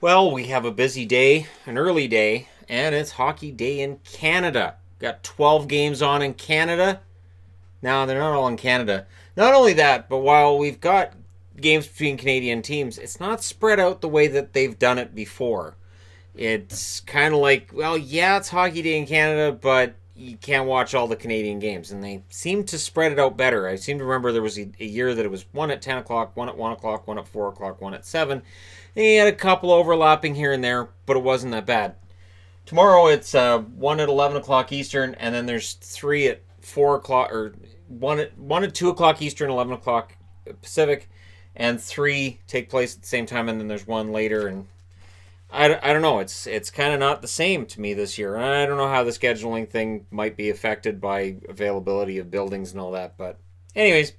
Well, we have a busy day, an early day, and it's hockey day in Canada. Got 12 games on in Canada. Now, they're not all in Canada. Not only that, but while we've got games between Canadian teams, it's not spread out the way that they've done it before. It's kind of like, well, yeah, it's hockey day in Canada, but you can't watch all the Canadian games. And they seem to spread it out better. I seem to remember there was a year that it was one at 10 o'clock, one at 1 o'clock, one at 4 o'clock, one at 7. And you had a couple overlapping here and there, but it wasn't that bad. Tomorrow it's 1 at 11 o'clock Eastern, and then there's 3 at 4 o'clock, or 1 at 2 o'clock Eastern, 11 o'clock Pacific, and 3 take place at the same time, and then there's one later. And I don't know. It's kind of not the same to me this year. I don't know how the scheduling thing might be affected by availability of buildings and all that. But anyways,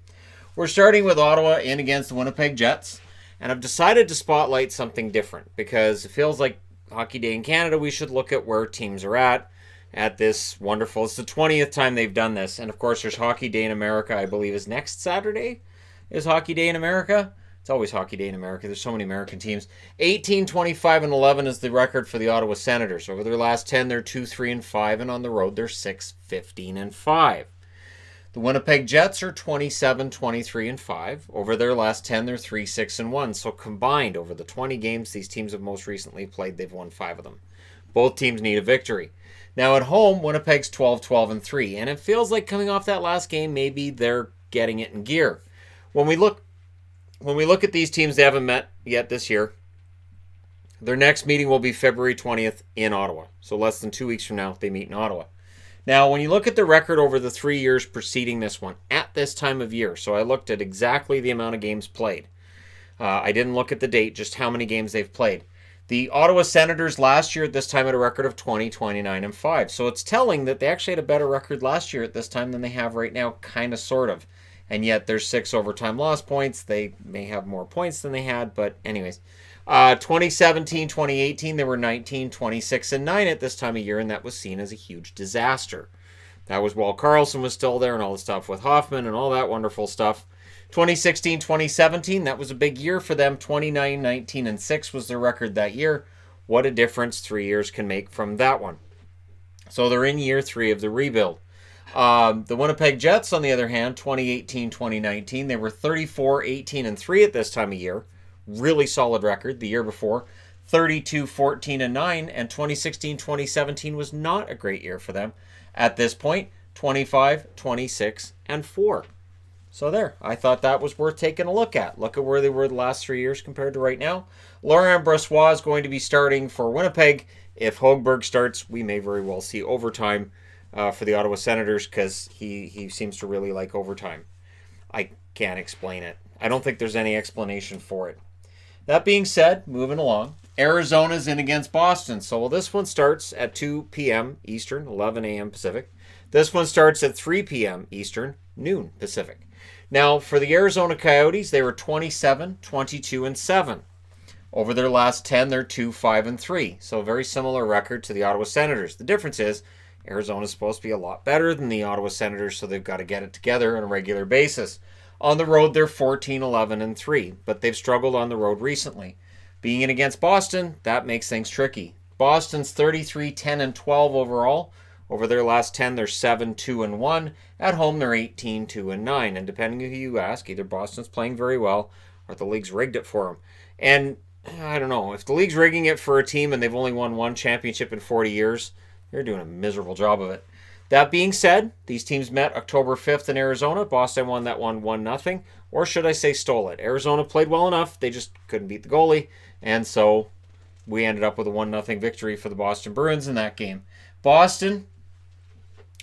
we're starting with Ottawa in against the Winnipeg Jets. And I've decided to spotlight something different because it feels like Hockey Day in Canada, we should look at where teams are at this wonderful. It's the 20th time they've done this. And of course, there's Hockey Day in America, I believe, is next Saturday. Is Hockey Day in America? It's always Hockey Day in America. There's so many American teams. 18, 25, and 11 is the record for the Ottawa Senators. Over their last 10, they're 2, 3, and 5, and on the road, they're 6, 15, and 5. The Winnipeg Jets are 27, 23, and 5. Over their last 10, they're 3, 6, and 1. So combined, over the 20 games these teams have most recently played, they've won 5 of them. Both teams need a victory. Now at home, Winnipeg's 12, 12, and 3. And it feels like coming off that last game, maybe they're getting it in gear. When we look at these teams, they haven't met yet this year. Their next meeting will be February 20th in Ottawa. So less than 2 weeks from now, they meet in Ottawa. Now, when you look at the record over the 3 years preceding this one, at this time of year, so I looked at exactly the amount of games played. I didn't look at the date, just how many games they've played. The Ottawa Senators last year at this time had a record of 20, 29, and 5. So it's telling that they actually had a better record last year at this time than they have right now, kind of, sort of. And yet there's 6 overtime loss points. They may have more points than they had, but anyways. 2017, 2018, they were 19, 26, and 9 at this time of year, and that was seen as a huge disaster. That was while Carlson was still there and all the stuff with Hoffman and all that wonderful stuff. 2016, 2017, that was a big year for them. 29, 19, and 6 was their record that year. What a difference 3 years can make from that one. So they're in year 3 of the rebuild. The Winnipeg Jets, on the other hand, 2018, 2019, they were 34, 18, and 3 at this time of year. Really solid record. The year before, 32, 14, and 9, and 2016, 2017 was not a great year for them. At this point, 25, 26, and 4. So there, I thought that was worth taking a look at. Look at where they were the last 3 years compared to right now. Laurent Brossoit is going to be starting for Winnipeg. If Hogberg starts, we may very well see overtime for the Ottawa Senators because he seems to really like overtime. I can't explain it. I don't think there's any explanation for it. That being said, moving along, Arizona's in against Boston. So this one starts at 2 p.m. Eastern, 11 a.m. Pacific. This one starts at 3 p.m. Eastern, noon Pacific. Now, for the Arizona Coyotes, they were 27, 22, and 7. Over their last 10, they're 2, 5, and 3. So a very similar record to the Ottawa Senators. The difference is Arizona's supposed to be a lot better than the Ottawa Senators, so they've got to get it together on a regular basis. On the road, they're 14, 11, and 3, but they've struggled on the road recently. Being in against Boston, that makes things tricky. Boston's 33, 10, and 12 overall. Over their last 10, they're 7, 2, and 1. At home, they're 18, 2, and 9. And depending on who you ask, either Boston's playing very well or the league's rigged it for them. And I don't know, if the league's rigging it for a team and they've only won one championship in 40 years, they're doing a miserable job of it. That being said, these teams met October 5th in Arizona. Boston won that one 1-0, or should I say stole it. Arizona played well enough, they just couldn't beat the goalie, and so we ended up with a 1-0 victory for the Boston Bruins in that game. Boston,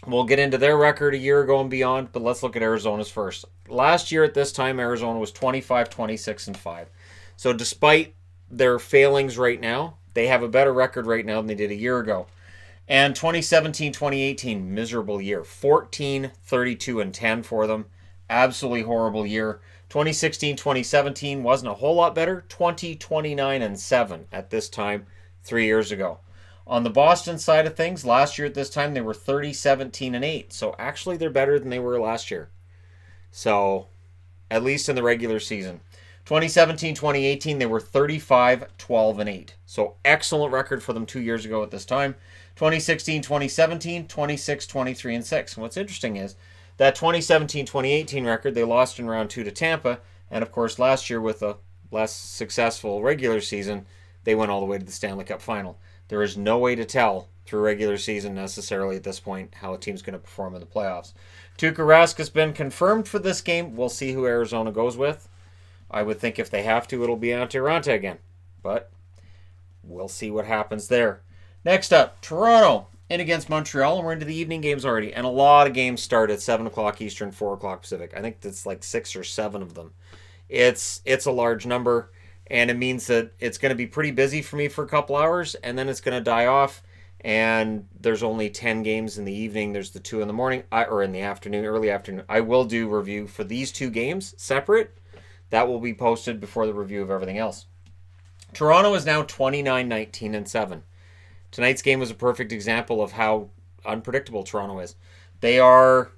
we'll get into their record a year ago and beyond, but let's look at Arizona's first. Last year at this time, Arizona was 25, 26, and 5. So despite their failings right now, they have a better record right now than they did a year ago. And 2017-2018, miserable year. 14, 32, and 10 for them. Absolutely horrible year. 2016-2017 wasn't a whole lot better. 20, 29, and 7 at this time 3 years ago. On the Boston side of things, last year at this time, they were 30, 17, and 8. So actually, they're better than they were last year. So, at least in the regular season. 2017-2018, they were 35-12-8. So excellent record for them 2 years ago at this time. 2016-2017, 26-23-6. And what's interesting is that 2017-2018 record, they lost in round 2 to Tampa. And of course, last year with a less successful regular season, they went all the way to the Stanley Cup final. There is no way to tell through regular season necessarily at this point how a team's going to perform in the playoffs. Tuukka Rask has been confirmed for this game. We'll see who Arizona goes with. I would think if they have to, it'll be Antti Raanta again. But we'll see what happens there. Next up, Toronto in against Montreal, and we're into the evening games already. And a lot of games start at 7 o'clock Eastern, 4 o'clock Pacific. I think it's like 6 or 7 of them. It's a large number, and it means that it's going to be pretty busy for me for a couple hours, and then it's going to die off. And there's only 10 games in the evening. There's the 2 in the morning, or in the afternoon, early afternoon. I will do review for these 2 games separate. That will be posted before the review of everything else. Toronto is now 29-19-7. Tonight's game was a perfect example of how unpredictable Toronto is. They are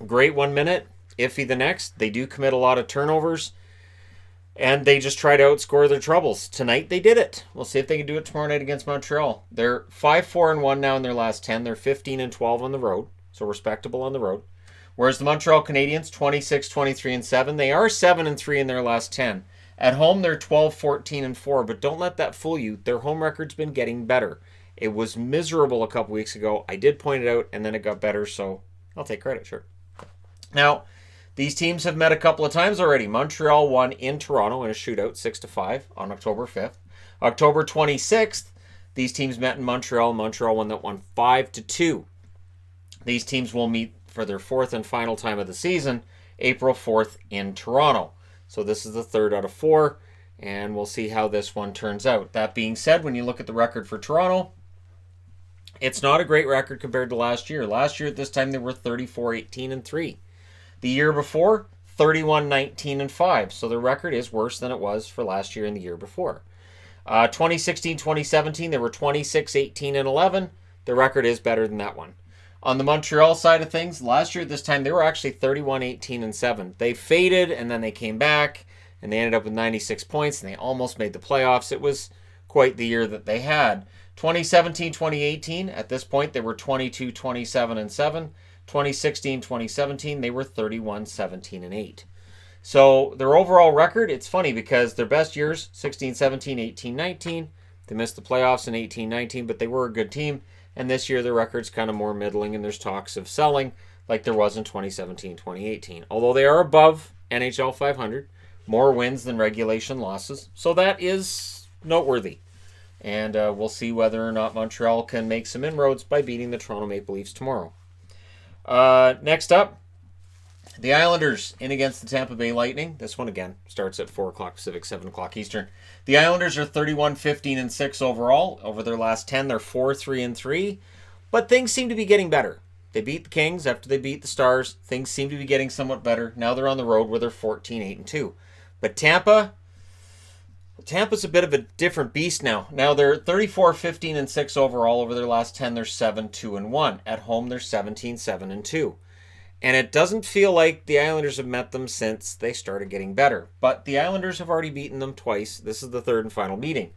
great 1 minute, iffy the next. They do commit a lot of turnovers, and they just try to outscore their troubles. Tonight they did it. We'll see if they can do it tomorrow night against Montreal. They're 5-4-1 now in their last 10. They're 15-12 on the road, so respectable on the road. Whereas the Montreal Canadiens, 26-23-7. They are 7-3 in their last 10. At home, they're 12-14-4, but don't let that fool you. Their home record's been getting better. It was miserable a couple weeks ago. I did point it out, and then it got better, so I'll take credit, sure. Now, these teams have met a couple of times already. Montreal won in Toronto in a shootout, 6-5, on October 5th. October 26th, these teams met in Montreal. Montreal won that one 5-2. These teams will meet for their 4th and final time of the season, April 4th in Toronto. So this is the 3rd out of 4, and we'll see how this one turns out. That being said, when you look at the record for Toronto, it's not a great record compared to last year. Last year at this time, they were 34-18-3. The year before, 31-19-5. So the record is worse than it was for last year and the year before. 2016-2017, they were 26-18-11. The record is better than that one. On the Montreal side of things, last year at this time, they were actually 31-18-7. They faded, and then they came back, and they ended up with 96 points, and they almost made the playoffs. It was quite the year that they had. 2017-2018, at this point, they were 22-27-7. 2016-2017, they were 31-17-8. So their overall record, it's funny because their best years, 16-17, 18-19. They missed the playoffs in 18-19, but they were a good team. And this year, the record's kind of more middling, and there's talks of selling like there was in 2017-2018. Although they are above NHL 500, more wins than regulation losses. So that is noteworthy. And we'll see whether or not Montreal can make some inroads by beating the Toronto Maple Leafs tomorrow. Next up, the Islanders in against the Tampa Bay Lightning. This one, again, starts at 4 o'clock Pacific, 7 o'clock Eastern. The Islanders are 31-15-6 overall. Over their last 10, they're 4-3-3. But things seem to be getting better. They beat the Kings after they beat the Stars. Things seem to be getting somewhat better. Now they're on the road where they're 14-8-2. But Tampa's a bit of a different beast now. Now they're 34-15-6 overall. Over their last 10, they're 7-2-1. At home, they're 17-7-2. And it doesn't feel like the Islanders have met them since they started getting better. But the Islanders have already beaten them twice. This is the 3rd and final meeting.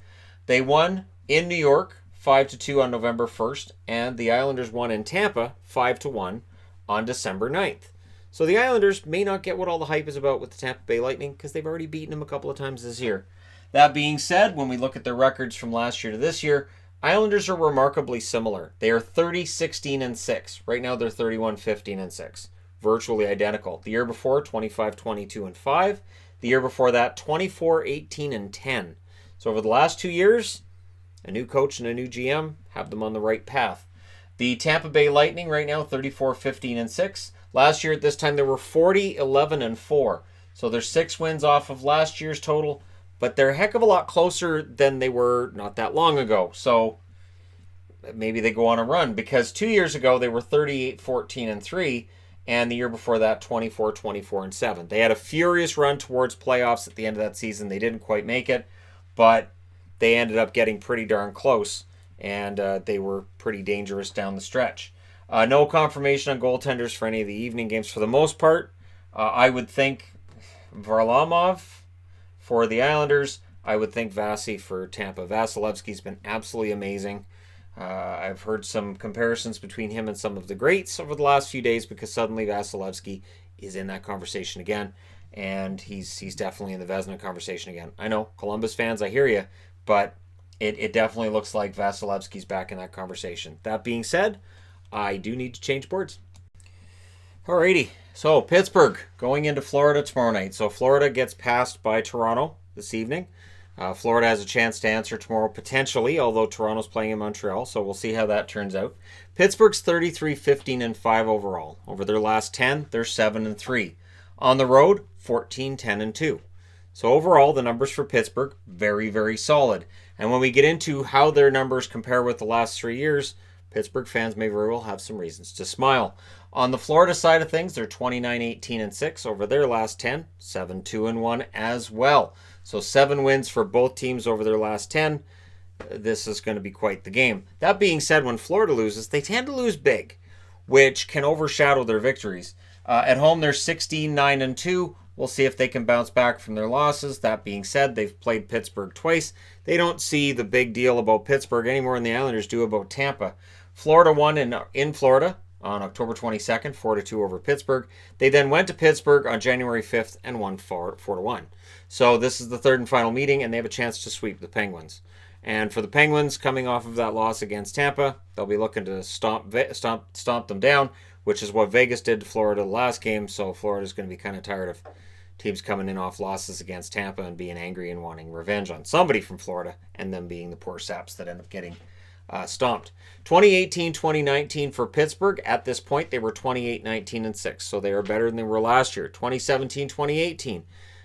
They won in New York 5-2 on November 1st. And the Islanders won in Tampa 5-1 on December 9th. So the Islanders may not get what all the hype is about with the Tampa Bay Lightning because they've already beaten them a couple of times this year. That being said, when we look at their records from last year to this year, Islanders are remarkably similar. They are 30-16-6. Right now they're 31-15-6. Virtually identical. The year before, 25-22-5. The year before that, 24-18-10. So over the last 2 years, a new coach and a new GM have them on the right path. The Tampa Bay Lightning right now, 34-15-6. Last year at this time, they were 40-11-4. So they're 6 wins off of last year's total, but they're a heck of a lot closer than they were not that long ago. So maybe they go on a run, because 2 years ago they were 38-14-3, and the year before that 24-24-7. They had a furious run towards playoffs at the end of that season. They didn't quite make it, but they ended up getting pretty darn close, and they were pretty dangerous down the stretch. No confirmation on goaltenders for any of the evening games for the most part. I would think Varlamov for the Islanders. I would think Vasi for Tampa. Vasilevsky's been absolutely amazing. I've heard some comparisons between him and some of the greats over the last few days because suddenly Vasilevsky is in that conversation again, and he's definitely in the Vezina conversation again. I know, Columbus fans, I hear you, but it definitely looks like Vasilevsky's back in that conversation. That being said, I do need to change boards. Alrighty, so Pittsburgh going into Florida tomorrow night. So Florida gets passed by Toronto this evening. Florida has a chance to answer tomorrow potentially, although Toronto's playing in Montreal, so we'll see how that turns out. Pittsburgh's 33-15-5 overall. Over their last 10, they're 7-3. On the road, 14-10-2. So overall, the numbers for Pittsburgh, very, very solid. And when we get into how their numbers compare with the last 3 years, Pittsburgh fans may very well have some reasons to smile. On the Florida side of things, they're 29-18-6 over their last 10, 7-2-1 as well. So 7 wins for both teams over their last 10. This is going to be quite the game. That being said, when Florida loses, they tend to lose big, which can overshadow their victories. At home, they're 16-9-2. We'll see if they can bounce back from their losses. That being said, they've played Pittsburgh twice. They don't see the big deal about Pittsburgh any more than the Islanders do about Tampa. Florida won in Florida on October 22nd, 4-2 over Pittsburgh. They then went to Pittsburgh on January 5th and won 4-1. So this is the third and final meeting, and they have a chance to sweep the Penguins. And for the Penguins, coming off of that loss against Tampa, they'll be looking to stomp them down, which is what Vegas did to Florida the last game. So Florida's going to be kind of tired of teams coming in off losses against Tampa and being angry and wanting revenge on somebody from Florida, and them being the poor saps that end up getting stomped. 2018-2019 for Pittsburgh. At this point, they were 28-19-6, so they are better than they were last year. 2017-2018,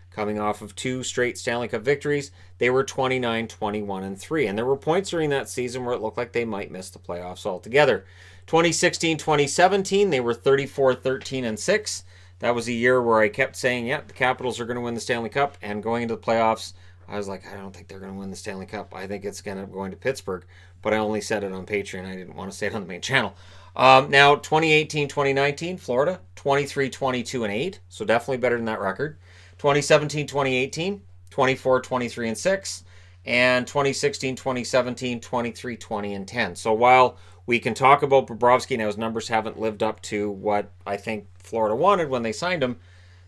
coming off of 2 straight Stanley Cup victories, they were 29-21-3, and there were points during that season where it looked like they might miss the playoffs altogether. 2016-2017, they were 34-13-6. That was a year where I kept saying, yeah, the Capitals are going to win the Stanley Cup, and going into the playoffs, I was like, I don't think they're going to win the Stanley Cup. I think it's going to going to Pittsburgh, but I only said it on Patreon. I didn't want to say it on the main channel. Now, 2018-2019, Florida, 23-22-8, so definitely better than that record. 2017-2018, 24-23-6, and 2016-2017, 23-20-10. So while we can talk about Bobrovsky now, his numbers haven't lived up to what I think Florida wanted when they signed him,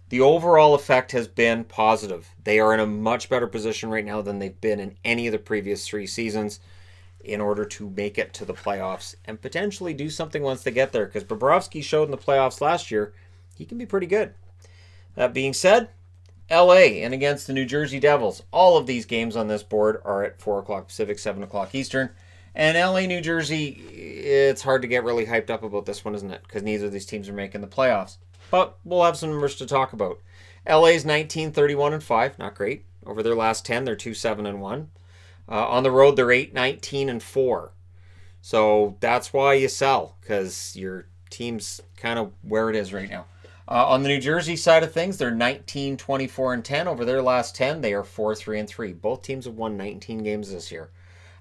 the overall effect has been positive. They are in a much better position right now than they've been in any of the previous 3 seasons in order to make it to the playoffs and potentially do something once they get there, because Bobrovsky showed in the playoffs last year he can be pretty good. That being said, LA and against the New Jersey Devils. All of these games on this board are at 4 o'clock Pacific, 7 o'clock Eastern. And LA, New Jersey, it's hard to get really hyped up about this one, isn't it? Because neither of these teams are making the playoffs. But we'll have some numbers to talk about. LA's 19-31-5, not great. Over their last 10, they're 2-7-1. On the road, they're 8-19-4. So that's why you sell, because your team's kind of where it is right now. On the New Jersey side of things, they're 19-24-10. Over their last 10, they are 4-3-3. Both teams have won 19 games this year.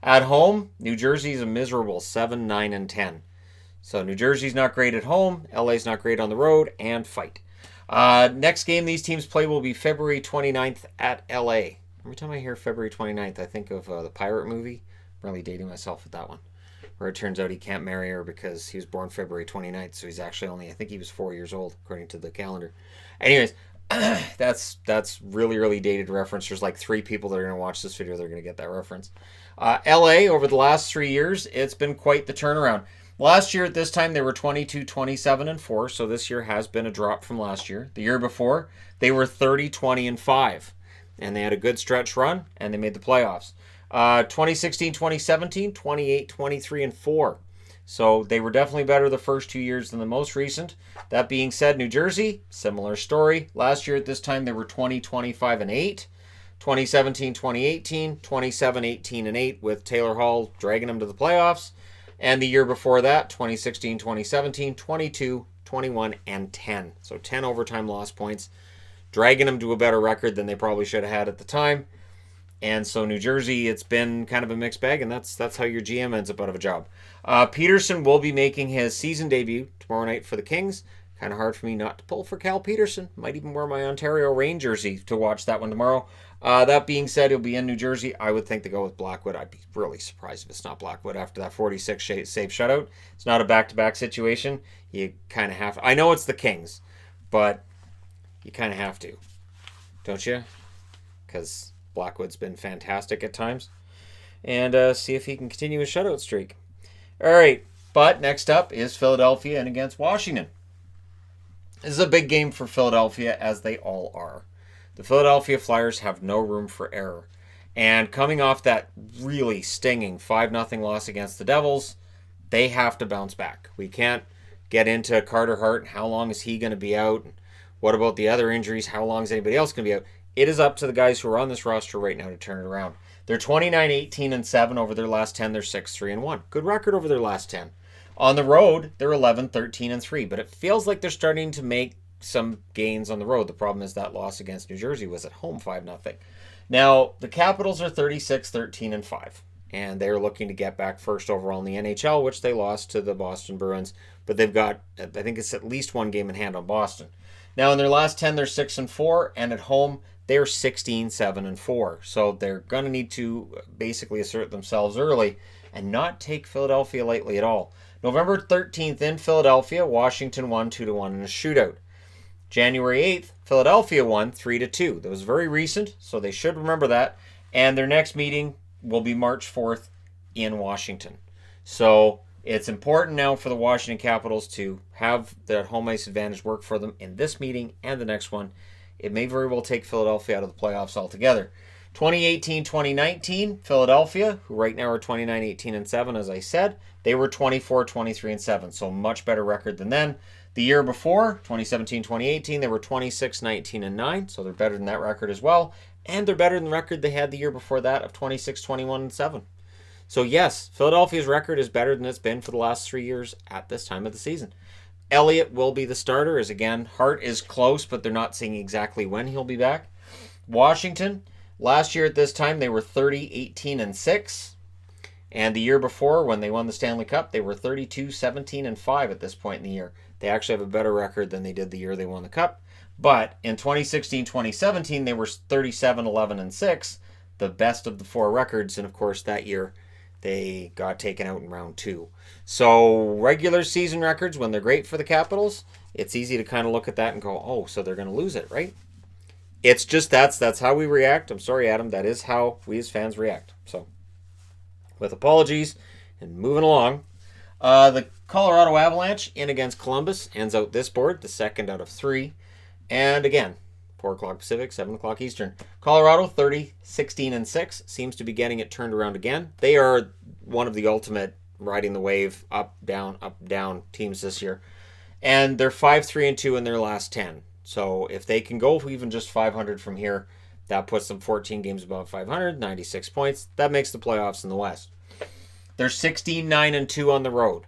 At home, New Jersey's a miserable 7-9-10. So New Jersey's not great at home, LA's not great on the road, and fight. Next game these teams play will be February 29th at LA. Every time I hear February 29th, I think of the Pirate movie. I'm really dating myself with that one. Where it turns out he can't marry her because he was born February 29th, so he's actually only, I think he was 4 years old, according to the calendar. Anyways, that's really, really dated reference. There's like 3 people that are going to watch this video that are going to get that reference. LA, over the last 3 years, it's been quite the turnaround. Last year at this time, they were 22-27-4, so this year has been a drop from last year. The year before, they were 30-20-5, and they had a good stretch run, and they made the playoffs. 2016-2017, 28-23-4. So they were definitely better the first 2 years than the most recent. That being said, New Jersey, similar story. Last year at this time, they were 20-25-8. 2017-2018, 27-18-8 with Taylor Hall dragging them to the playoffs. And the year before that, 2016-2017, 22-21-10. So 10 overtime loss points, dragging them to a better record than they probably should have had at the time. And so New Jersey, it's been kind of a mixed bag, and that's how your GM ends up out of a job. Peterson will be making his season debut tomorrow night for the Kings, Kind of hard for me not to pull for Cal Peterson. Might even wear my Ontario Reign jersey to watch that one tomorrow. That being said, he'll be in New Jersey. I would think to go with Blackwood. I'd be really surprised if it's not Blackwood after that 46 save shutout. It's not a back-to-back situation. You kind of have to. I know it's the Kings, but you kind of have to, don't you? Because Blackwood's been fantastic at times. And see if he can continue his shutout streak. All right, but next up is Philadelphia in against Washington. This is a big game for Philadelphia, as they all are. The Philadelphia Flyers have no room for error. And coming off that really stinging 5-0 loss against the Devils, they have to bounce back. We can't get into Carter Hart and how long is he going to be out? And what about the other injuries? How long is anybody else going to be out? It is up to the guys who are on this roster right now to turn it around. They're 29-18-7 over their last 10. They're 6-3-1. Good record over their last 10. On the road, they're 11-13-3. But it feels like they're starting to make some gains on the road. The problem is that loss against New Jersey was at home 5-0. Now, the Capitals are 36-13-5. And they're looking to get back first overall in the NHL, which they lost to the Boston Bruins. But they've got, I think it's at least one game in hand on Boston. Now, in their last 10, they're 6-4. And at home, they're 16-7-4. So they're going to need to basically assert themselves early and not take Philadelphia lightly at all. November 13th in Philadelphia, Washington won 2-1 in a shootout. January 8th, Philadelphia won 3-2. That was very recent, so they should remember that. And their next meeting will be March 4th in Washington. So it's important now for the Washington Capitals to have that home ice advantage work for them in this meeting and the next one. It may very well take Philadelphia out of the playoffs altogether. 2018-2019, Philadelphia, who right now are 29-18-7, as I said, they were 24-23-7, so much better record than then. The year before, 2017-2018, they were 26-19-9, so they're better than that record as well. And they're better than the record they had the year before that of 26-21-7. So yes, Philadelphia's record is better than it's been for the last 3 years at this time of the season. Elliott will be the starter, as again, Hart is close, but they're not saying exactly when he'll be back. Washington, last year at this time, they were 30-18-6. And the year before, when they won the Stanley Cup, they were 32-17-5 at this point in the year. They actually have a better record than they did the year they won the Cup. But in 2016-2017, they were 37-11-6, the best of the four records. And of course, that year, they got taken out in round 2. So regular season records, when they're great for the Capitals, it's easy to kind of look at that and go, oh, so they're going to lose it, right? It's just that's how we react. I'm sorry, Adam. That is how we as fans react. So with apologies and moving along, the Colorado Avalanche in against Columbus ends out this board, the second out of 3. And again, 4 o'clock Pacific, 7 o'clock Eastern. Colorado 30-16-6 seems to be getting it turned around again. They are one of the ultimate riding the wave up down teams this year. And they're 5-3-2 in their last 10. So if they can go even just 500 from here, that puts them 14 games above 500, 96 points. That makes the playoffs in the West. They're 16-9-2 on the road.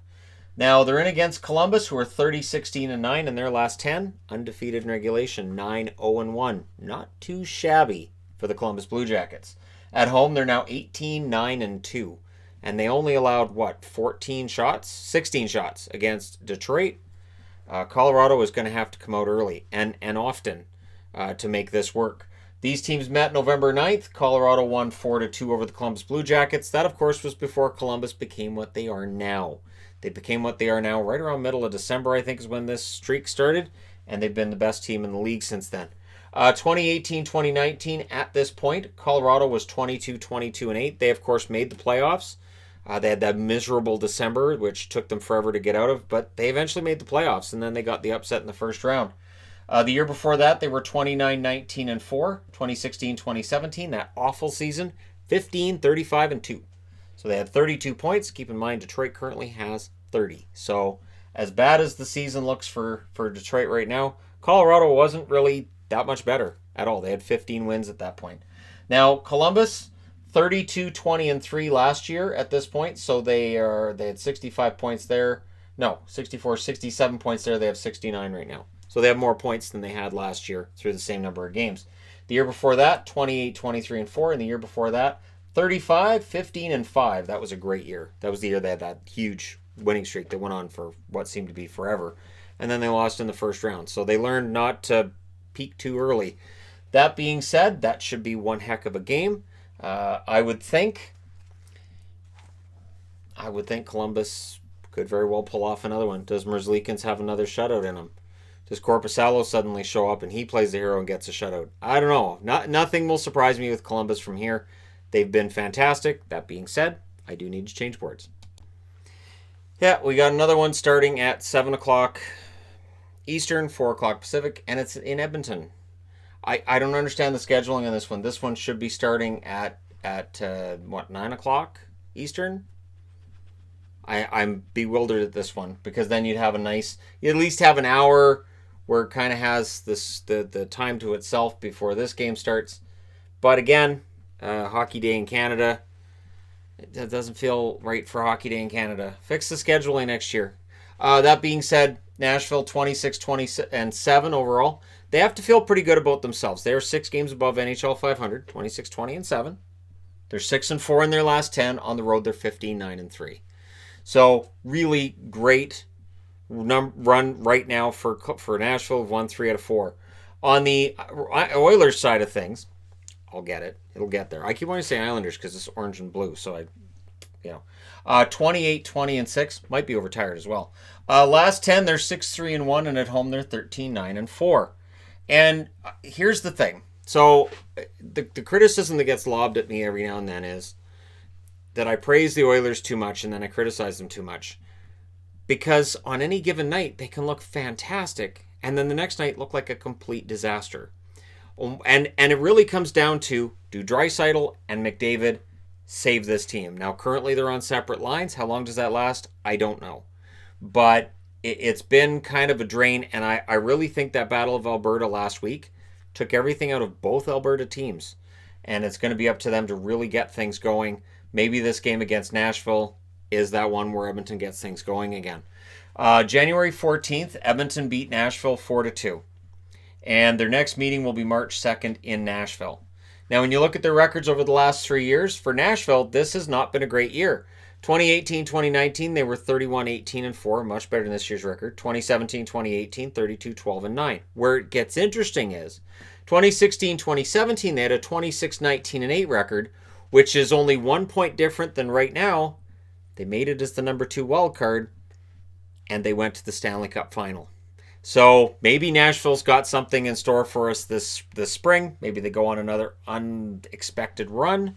Now, they're in against Columbus, who are 30-16-9 in their last 10. Undefeated in regulation, 9-0-1. Not too shabby for the Columbus Blue Jackets. At home, they're now 18-9-2. And they only allowed, 16 shots against Detroit. Colorado is going to have to come out early and often to make this work. These teams met November 9th. Colorado won 4-2 over the Columbus Blue Jackets. That, of course, was before Columbus became what they are now. They became what they are now right around middle of December, I think, is when this streak started. And they've been the best team in the league since then. 2018-2019, at this point, Colorado was 22-22-8. They, of course, made the playoffs. They had that miserable December, which took them forever to get out of, but they eventually made the playoffs, and then they got the upset in the first round. The year before that, they were 29-19-4, 2016-2017, that awful season, 15-35-2. So they had 32 points. Keep in mind, Detroit currently has 30. So as bad as the season looks for Detroit right now, Colorado wasn't really that much better at all. They had 15 wins at that point. Now, Columbus, 32-20-3 last year at this point, so they had 65 points there. No, 67 points there. They have 69 right now. So they have more points than they had last year through the same number of games. The year before that, 28-23-4, and the year before that, 35-15-5. That was a great year. That was the year they had that huge winning streak that went on for what seemed to be forever. and then they lost in the first round. So they learned not to peak too early. That being said, that should be one heck of a game. I would think Columbus could very well pull off another one. Does Merzlikins have another shutout in him? Does Korpisalo suddenly show up and he plays the hero and gets a shutout? I don't know. Nothing will surprise me with Columbus from here. They've been fantastic. That being said, I do need to change boards. Yeah, we got another one starting at 7 o'clock Eastern, 4 o'clock Pacific, and it's in Edmonton. I don't understand the scheduling on this one. This one should be starting at 9 o'clock Eastern? I'm bewildered at this one, because then you at least have an hour where it kind of has the time to itself before this game starts. But again, Hockey Day in Canada, it doesn't feel right for Hockey Day in Canada. Fix the scheduling next year. That being said, Nashville 26-20-7 overall. They have to feel pretty good about themselves. They are 6 games above NHL 500, 26-20-7. They're 6-4 in their last 10. On the road, they're 15-9-3. So really great run right now for Nashville. Have won 3 out of 4. On the Oilers side of things, I'll get it. It'll get there. I keep wanting to say Islanders because it's orange and blue. So 28-20-6 might be overtired as well. Last 10, they're 6-3-1, and at home they're 13-9-4. And here's the thing. So the criticism that gets lobbed at me every now and then is that I praise the Oilers too much and then I criticize them too much. Because on any given night, they can look fantastic, and then the next night look like a complete disaster. And it really comes down to, do Draisaitl and McDavid save this team? Now, currently they're on separate lines. How long does that last? I don't know. But it's been kind of a drain, and I really think that Battle of Alberta last week took everything out of both Alberta teams. And it's going to be up to them to really get things going. Maybe this game against Nashville is that one where Edmonton gets things going again. January 14th, Edmonton beat Nashville 4-2. And their next meeting will be March 2nd in Nashville. Now, when you look at their records over the last 3 years, for Nashville, this has not been a great year. 2018-2019, they were 31-18-4, much better than this year's record. 2017-2018, 32-12-9. Where it gets interesting is 2016-2017, they had a 26-19-8 record, which is only 1 point different than right now. They made it as the number 2 wild card, and they went to the Stanley Cup final. So maybe Nashville's got something in store for us this spring. Maybe they go on another unexpected run,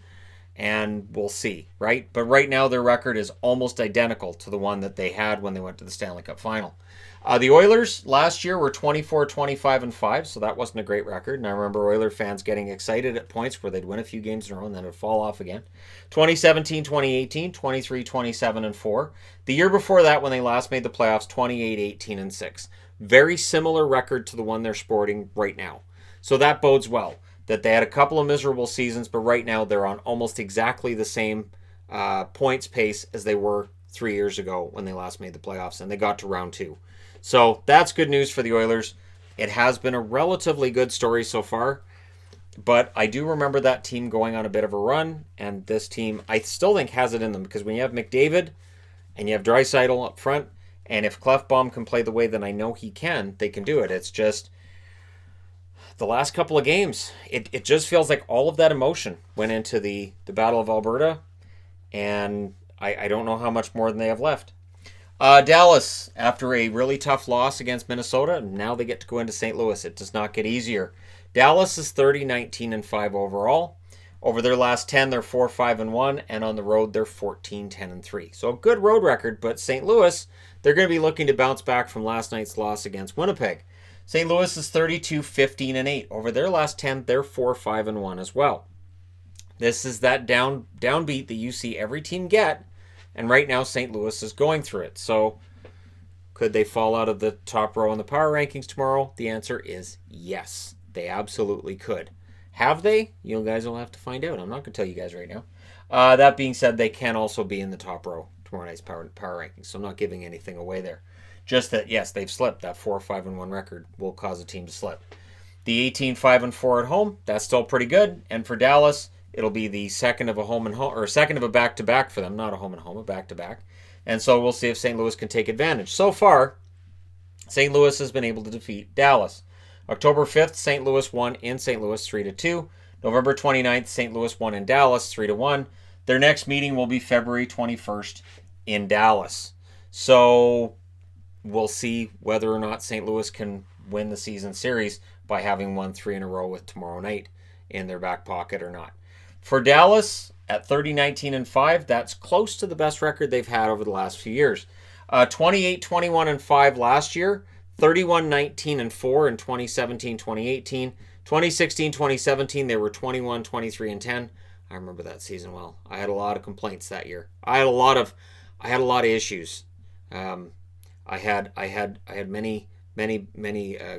and we'll see, right? But right now their record is almost identical to the one that they had when they went to the Stanley Cup final. The Oilers last year were 24-25-5, so that wasn't a great record. And I remember Oiler fans getting excited at points where they'd win a few games in a row and then it would fall off again. 2017-2018, 23-27-4. The year before that, when they last made the playoffs, 28-18-6. Very similar record to the one they're sporting right now. So that bodes well, that they had a couple of miserable seasons, but right now they're on almost exactly the same points pace as they were 3 years ago when they last made the playoffs, and they got to round 2. So that's good news for the Oilers. It has been a relatively good story so far, but I do remember that team going on a bit of a run, and this team I still think has it in them, because when you have McDavid and you have Draisaitl up front, and if Klefbom can play the way that I know he can, they can do it. It's just the last couple of games, it just feels like all of that emotion went into the Battle of Alberta, and I don't know how much more than they have left. Dallas, after a really tough loss against Minnesota, now they get to go into St. Louis. It does not get easier. Dallas is 30-19-5 overall. Over their last 10, they're 4-5-1, and on the road, they're 14-10-3. So a good road record, but St. Louis, they're going to be looking to bounce back from last night's loss against Winnipeg. St. Louis is 32-15-8. Over their last 10, they're 4-5-1 as well. This is that downbeat that you see every team get, and right now St. Louis is going through it. So could they fall out of the top row in the power rankings tomorrow? The answer is yes. They absolutely could. Have they? You guys will have to find out. I'm not going to tell you guys right now. That being said, they can also be in the top row tomorrow night's power rankings, so I'm not giving anything away there. Just that, yes, they've slipped. That 4-5-1 record will cause a team to slip. The 18-5-4 at home, that's still pretty good. And for Dallas, it'll be the second of a back-to-back for them, not a home and home, a back-to-back. And so we'll see if St. Louis can take advantage. So far, St. Louis has been able to defeat Dallas. October 5th, St. Louis won in St. Louis 3-2. November 29th, St. Louis won in Dallas 3-1. Their next meeting will be February 21st in Dallas. So we'll see whether or not St. Louis can win the season series by having won 3 in a row with tomorrow night in their back pocket or not. For Dallas, at 30-19-5, that's close to the best record they've had over the last few years. 28-21-5 last year, 31-19-4 in 2017-2018. 2016-2017, they were 21-23-10. I remember that season well. I had a lot of complaints that year. I had a lot of issues. I had many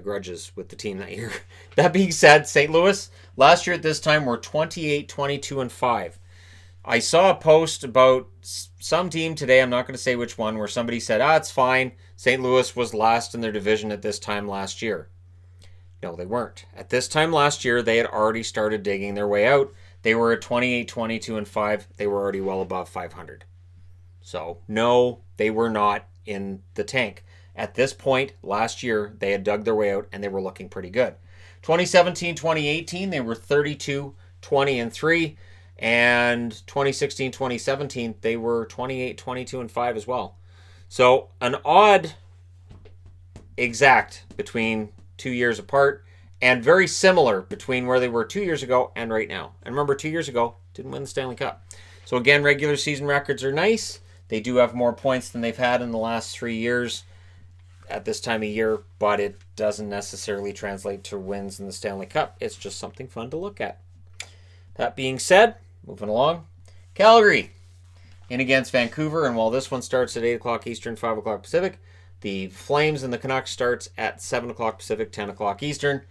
grudges with the team that year. That being said, St. Louis last year at this time were 28-22-5. I saw a post about some team today, I'm not going to say which one, where somebody said, it's fine. St. Louis was last in their division at this time last year. No, they weren't. At this time last year, they had already started digging their way out. They were at 28-22-5. They were already well above 500. So, no, they were not in the tank. At this point, last year, they had dug their way out, and they were looking pretty good. 2017-2018, they were 32-20-3. And 2016-2017, they were 28-22-5 as well. So an odd exact between 2 years apart, and very similar between where they were 2 years ago and right now. And remember, 2 years ago, didn't win the Stanley Cup. So again, regular season records are nice. They do have more points than they've had in the last 3 years at this time of year, but it doesn't necessarily translate to wins in the Stanley Cup. It's just something fun to look at. That being said, moving along, Calgary in against Vancouver, and while this one starts at 8 o'clock Eastern, 5 o'clock Pacific, the Flames and the Canucks starts at 7 o'clock Pacific, 10 o'clock Eastern.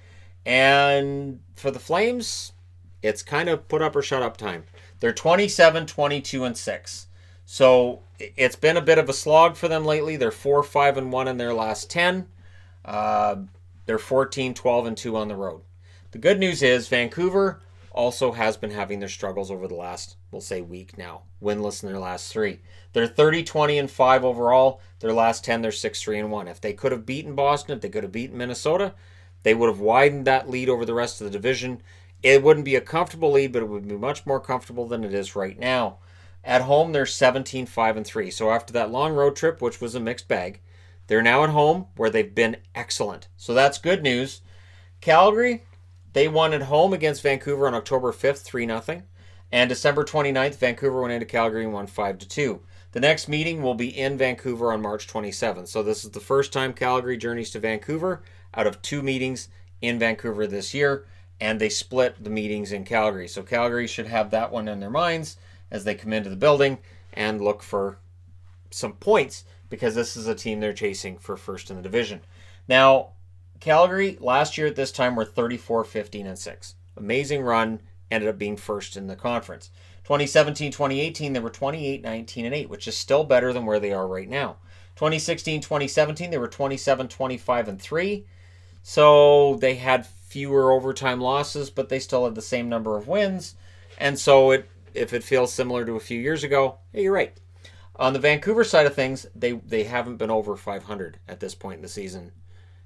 And for the Flames, it's kind of put up or shut up time. They're 27-22-6. So it's been a bit of a slog for them lately. They're 4-5-1 in their last 10. They're 14-12-2 on the road. The good news is Vancouver also has been having their struggles over the last, we'll say, week now. Winless in their last 3. They're 30-20-5 overall. Their last 10, they're 6-3-1. If they could have beaten Boston, if they could have beaten Minnesota, they would have widened that lead over the rest of the division. It wouldn't be a comfortable lead, but it would be much more comfortable than it is right now. At home, they're 17-5-3. So after that long road trip, which was a mixed bag, they're now at home where they've been excellent. So that's good news. Calgary, they won at home against Vancouver on October 5th, 3-0. And December 29th, Vancouver went into Calgary and won 5-2. The next meeting will be in Vancouver on March 27th. So this is the first time Calgary journeys to Vancouver out of 2 meetings in Vancouver this year. And they split the meetings in Calgary. So Calgary should have that one in their minds as they come into the building and look for some points, because this is a team they're chasing for first in the division. Now, Calgary last year at this time were 34-15-6. Amazing run, ended up being first in the conference. 2017-2018, they were 28-19-8, which is still better than where they are right now. 2016-2017, they were 27-25-3. So they had fewer overtime losses, but they still had the same number of wins. And so if it feels similar to a few years ago, yeah, you're right. On the Vancouver side of things, they haven't been over 500 at this point in the season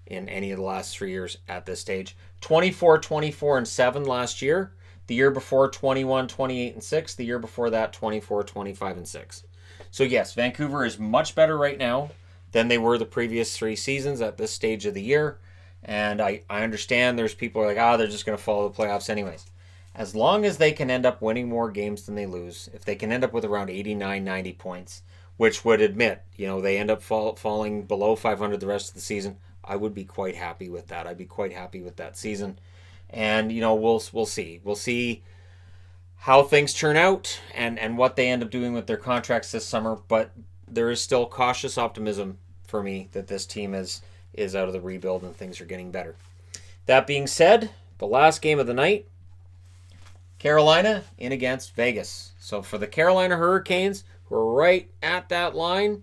in any of the last 3 years at this stage. 24-24-7 last year. The year before, 21-28-6. The year before that, 24-25-6. So yes, Vancouver is much better right now than they were the previous 3 seasons at this stage of the year. And I understand there's people who are like, they're just going to follow the playoffs anyways. As long as they can end up winning more games than they lose, if they can end up with around 89, 90 points, which would admit, they end up falling below 500 the rest of the season, I would be quite happy with that. I'd be quite happy with that season. And, we'll see. We'll see how things turn out and what they end up doing with their contracts this summer. But there is still cautious optimism for me that this team is out of the rebuild and things are getting better. That being said, the last game of the night, Carolina in against Vegas. So for the Carolina Hurricanes, who are right at that line,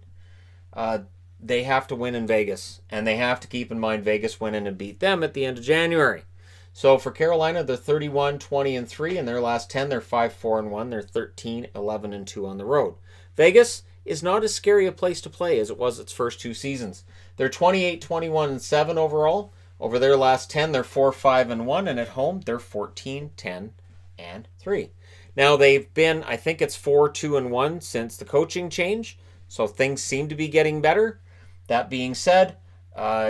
they have to win in Vegas. And they have to keep in mind Vegas went in and beat them at the end of January. So for Carolina, they're 31-20-3. In their last 10, they're 5-4-1. They're 13-11-2 on the road. Vegas is not as scary a place to play as it was its first 2 seasons. They're 28-21-7 overall. Over their last 10, they're 4-5-1, and at home, they're 14-10-3. Now, they've been, I think it's 4-2-1 since the coaching change, so things seem to be getting better. That being said,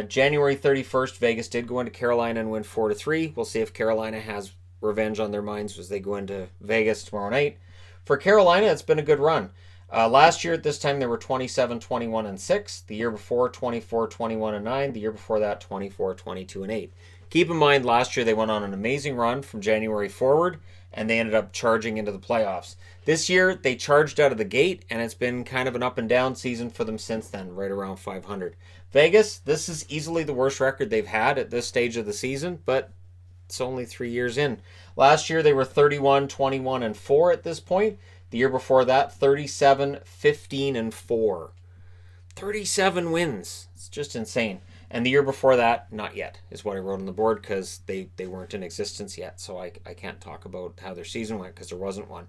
January 31st, Vegas did go into Carolina and win 4-3. We'll see if Carolina has revenge on their minds as they go into Vegas tomorrow night. For Carolina, it's been a good run. Last year at this time, they were 27-21-6. The year before, 24-21-9. The year before that, 24-22-8. Keep in mind, last year they went on an amazing run from January forward, and they ended up charging into the playoffs. This year, they charged out of the gate, and it's been kind of an up and down season for them since then, right around 500. Vegas, this is easily the worst record they've had at this stage of the season, but it's only 3 years in. Last year, they were 31-21-4 at this point. The year before that, 37-15-4. 37 wins. It's just insane. And the year before that, not yet, is what I wrote on the board because they weren't in existence yet. So I can't talk about how their season went because there wasn't one.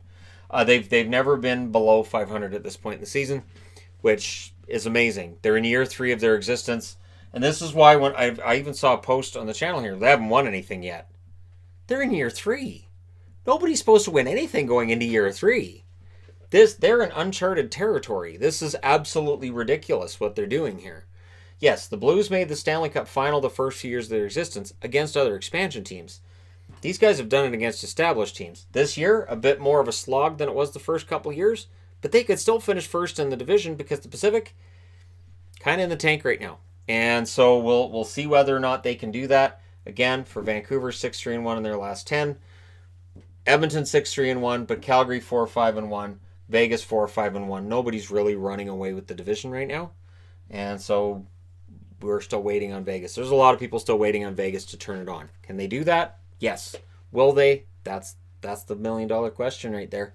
They've never been below 500 at this point in the season, which is amazing. They're in year 3 of their existence. And this is why when I even saw a post on the channel here, they haven't won anything yet. They're in year 3. Nobody's supposed to win anything going into year 3. They're in uncharted territory. This is absolutely ridiculous what they're doing here. Yes, the Blues made the Stanley Cup final the first few years of their existence against other expansion teams. These guys have done it against established teams. This year, a bit more of a slog than it was the first couple years, but they could still finish first in the division because the Pacific, kind of in the tank right now. And so we'll see whether or not they can do that. Again, for Vancouver, 6-3-1 in their last 10. Edmonton 6-3-1, but Calgary 4-5-1. Vegas 4-5-1. Nobody's really running away with the division right now. And so we're still waiting on Vegas. There's a lot of people still waiting on Vegas to turn it on. Can they do that? Yes. Will they? That's the $1 million question right there.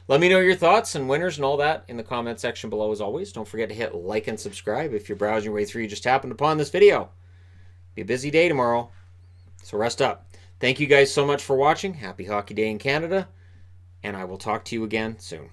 Let me know your thoughts and winners and all that in the comment section below as always. Don't forget to hit like and subscribe if you're browsing your way through. You just happened upon this video. Be a busy day tomorrow, so rest up. Thank you guys so much for watching. Happy Hockey Day in Canada, and I will talk to you again soon.